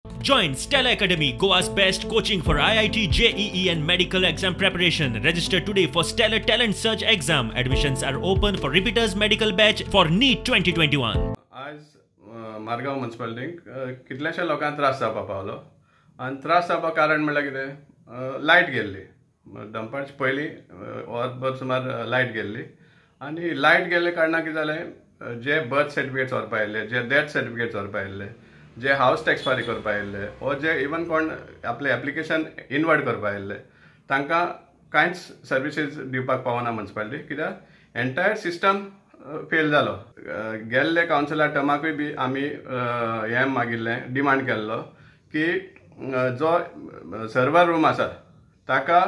Join Stella Academy, Goa's best coaching for IIT, JEE and medical exam preparation. Register today for Stellar Talent Search exam. Admissions are open for repeaters medical batch for NEET 2021. आज मारगांव म्युनिसिपालिटीक कितल्याशा लोकांक त्रास जावपा Paulo आनी त्रास जावपा कारण म्हणल्यार कितें लायट गेल्ली दनपारचे पयलीं वरभर सुमार लायट गेल्ली आनी लायट गेल्ले कारणान कितें जालें जे बर्थ सर्टिफिकेट्स व्हरपा आयिल्ले जे डेथ सर्टिफिकेट्स व्हरपा आयिल्ले जे हावस टॅक्स फारीक करपा आयिल्ले वो जे इवन कोण आपले एप्लिकेशन इनवर्ट करपा आयिल्ले तांकां कांयच सर्विसीस दिवपाक पावना म्युनिसिपालिटी कित्याक एंटायर सिस्टम फेल जालो गेल्ले कावन्सिलर टर्माकूय बी आमी हें मागिल्लें डिमांड केल्लो की जो सर्वर रूम आसा ताका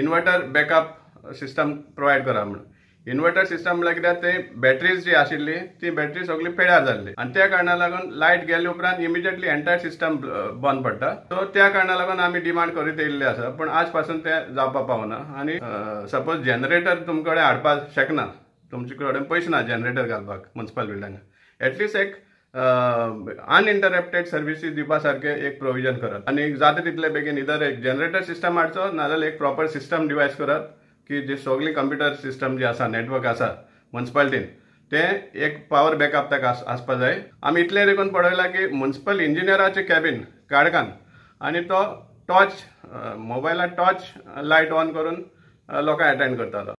इन्वर्टर बॅकअप सिस्टम प्रोवायड करा म्हणून इन्वर्टर सिस्टम म्हळ्यार कित्याक ते बॅटरीज जी आशिल्ली ती बॅटरी सगळी पेड्यार जाल्ली आनी त्या कारणाक लागून लायट गेले उपरांत इमिजिएटली एंटायर सिस्टम बंद पडटा सो त्या कारणाक लागून आमी डिमांड करीत येयल्ले आसा पूण आज पासून ते जावपा पावना आनी सपोज जनरेटर तुमचे कडेन हाडपाक शकना तुमचे कडेन पयशे ना जनरेटर घालपाक म्युनिसिपल बिल्डिंगाक एटलिस्ट एक अनइंटरप्टेड सर्विसीस दिवपा सारखे एक प्रोविजन करत आनी जाता तितले बेगीन इधर एक जनरेटर सिस्टम हाडचो नाजाल्यार एक प्रॉपर सिस्टम डिवायस करत की जे सगळी कंप्युटर सिस्टम जे आसा नेटवर्क आसा म्युनिसिपालिटीन ते एक पावर बॅकअप ताका आसपा जाय आमी इतले देखून पळयला की म्युनिसिपल इंजिनियराचे कॅबिन काडकान आनी तो टॉर्च मोबायलार टॉर्च लायट ऑन करून लोकांक अटेंड करतालो